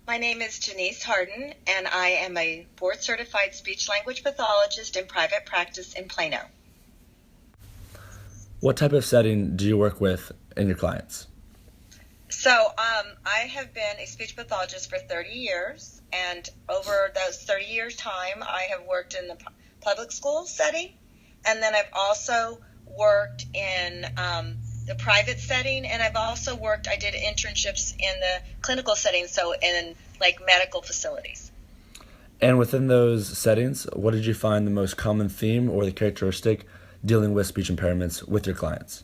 My name is Janice Harden, and I am a board-certified speech-language pathologist in private practice in Plano. What type of setting do you work with in your clients? I have been a speech pathologist for 30 years, and over those 30 years' time, I have worked in the public school setting, and then I've also worked in the private setting, and I did internships in the clinical setting, so in like medical facilities. And within those settings, what did you find the most common theme or the characteristic dealing with speech impairments with your clients?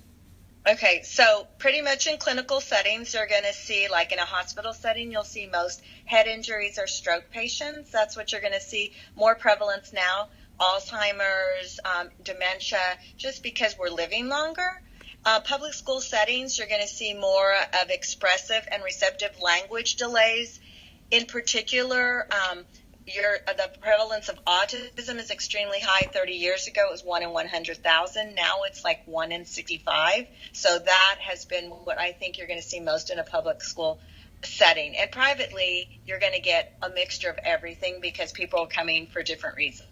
Okay, so pretty much in clinical settings, you're going to see, like in a hospital setting, you'll see most head injuries or stroke patients. That's what you're going to see more prevalence now. Alzheimer's, dementia, just because we're living longer. Public school settings, you're going to see more of expressive and receptive language delays. In particular, the prevalence of autism is extremely high. 30 years ago, it was 1 in 100,000. Now it's like 1 in 65. So that has been what I think you're going to see most in a public school setting. And privately, you're going to get a mixture of everything because people are coming for different reasons.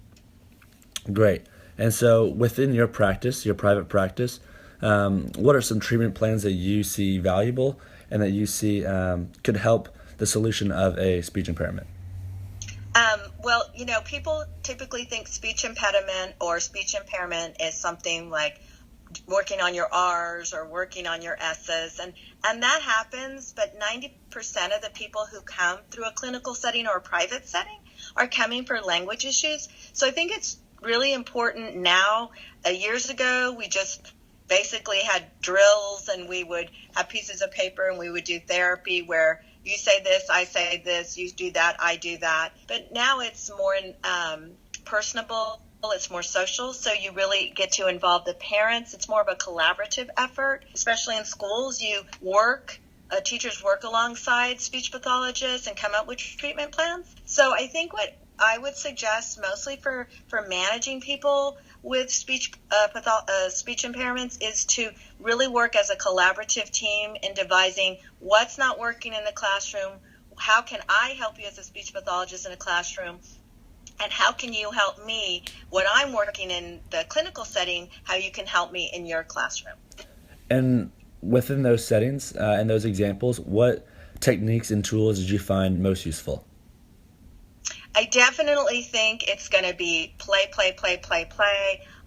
Great. And so within your practice, your private practice, what are some treatment plans that you see valuable and that you see could help the solution of a speech impairment? People typically think speech impediment or speech impairment is something like working on your R's or working on your S's, and that happens, but 90% of the people who come through a clinical setting or a private setting are coming for language issues. So I think it's really important now. Years ago, we just basically had drills, and we would have pieces of paper, and we would do therapy where you say this, I say this, you do that, I do that. But now it's more personable, it's more social, so you really get to involve the parents. It's more of a collaborative effort, especially in schools. Teachers work alongside speech pathologists and come up with treatment plans. So I think what I would suggest mostly for managing people with speech impairments is to really work as a collaborative team in devising what's not working in the classroom, how can I help you as a speech pathologist in a classroom, and how can you help me when I'm working in the clinical setting, how you can help me in your classroom. And within those settings and those examples, what techniques and tools did you find most useful? I definitely think it's going to be play,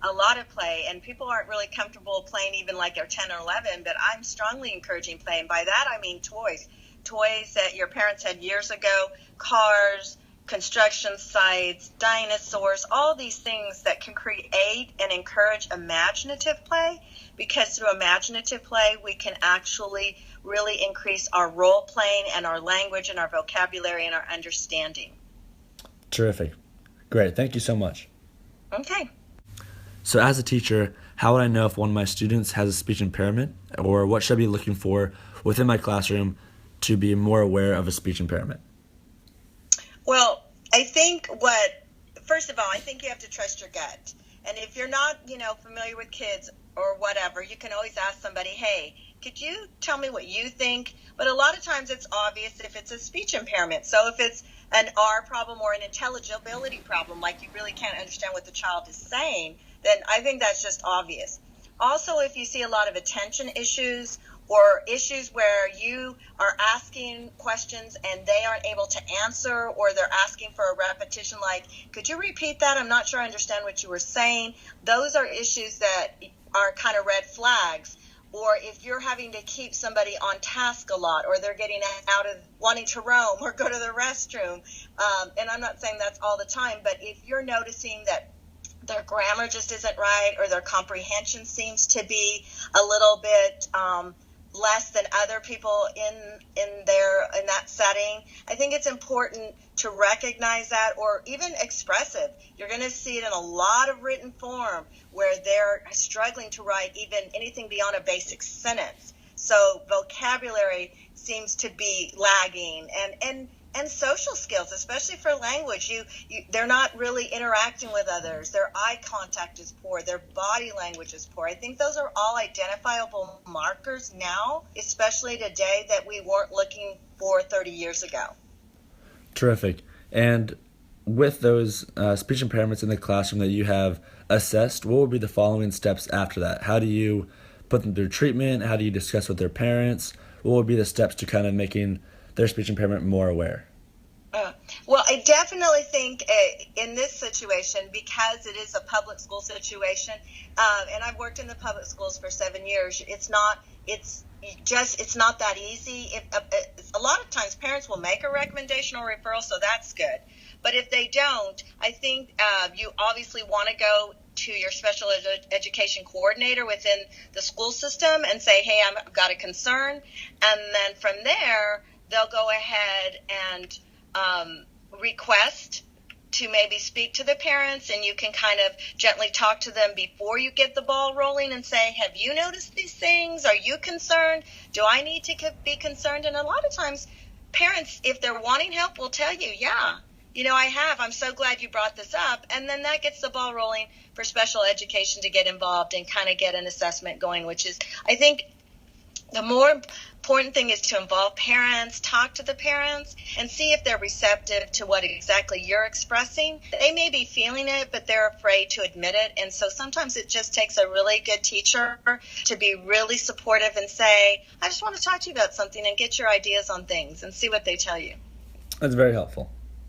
a lot of play, and people aren't really comfortable playing even like they're 10 or 11, but I'm strongly encouraging play, and by that I mean toys that your parents had years ago, cars, construction sites, dinosaurs, all these things that can create and encourage imaginative play, because through imaginative play we can actually really increase our role playing and our language and our vocabulary and our understanding. Terrific. Great. Thank you so much. Okay. So as a teacher, how would I know if one of my students has a speech impairment, or what should I be looking for within my classroom to be more aware of a speech impairment? Well, first of all, I think you have to trust your gut. And if you're not, familiar with kids or whatever, you can always ask somebody, hey, could you tell me what you think? But a lot of times it's obvious if it's a speech impairment. So if it's an R problem or an intelligibility problem, like you really can't understand what the child is saying, then I think that's just obvious. Also, if you see a lot of attention issues or issues where you are asking questions and they aren't able to answer, or they're asking for a repetition like, could you repeat that? I'm not sure I understand what you were saying. Those are issues that are kind of red flags. Or if you're having to keep somebody on task a lot, or they're getting out of wanting to roam or go to the restroom, and I'm not saying that's all the time, but if you're noticing that their grammar just isn't right, or their comprehension seems to be a little bit less than other people in that setting, I think it's important to recognize that, or even expressive. You're going to see it in a lot of written form where they're struggling to write even anything beyond a basic sentence. So vocabulary seems to be lagging, and social skills, especially for language. They're not really interacting with others. Their eye contact is poor. Their body language is poor. I think those are all identifiable markers now, especially today, that we weren't looking for 30 years ago. Terrific. And with those speech impairments in the classroom that you have assessed, what would be the following steps after that? How do you put them through treatment? How do you discuss with their parents? What would be the steps to kind of making their speech impairment more aware? Well, I definitely think in this situation, because it is a public school situation, and I've worked in the public schools for 7 years, it's not that easy. A lot of times parents will make a recommendation or referral, so that's good. But if they don't, I think you obviously want to go to your special education coordinator within the school system and say, hey, I've got a concern. And then from there, they'll go ahead and request to maybe speak to the parents, and you can kind of gently talk to them before you get the ball rolling and say, have you noticed these things? Are you concerned? Do I need to be concerned? And a lot of times parents, if they're wanting help, will tell you, yeah, I have. I'm so glad you brought this up. And then that gets the ball rolling for special education to get involved and kind of get an assessment going, which is, I think, the more important thing is to involve parents, talk to the parents, and see if they're receptive to what exactly you're expressing. They may be feeling it, but they're afraid to admit it. And so sometimes it just takes a really good teacher to be really supportive and say, I just want to talk to you about something, and get your ideas on things and see what they tell you. That's very helpful.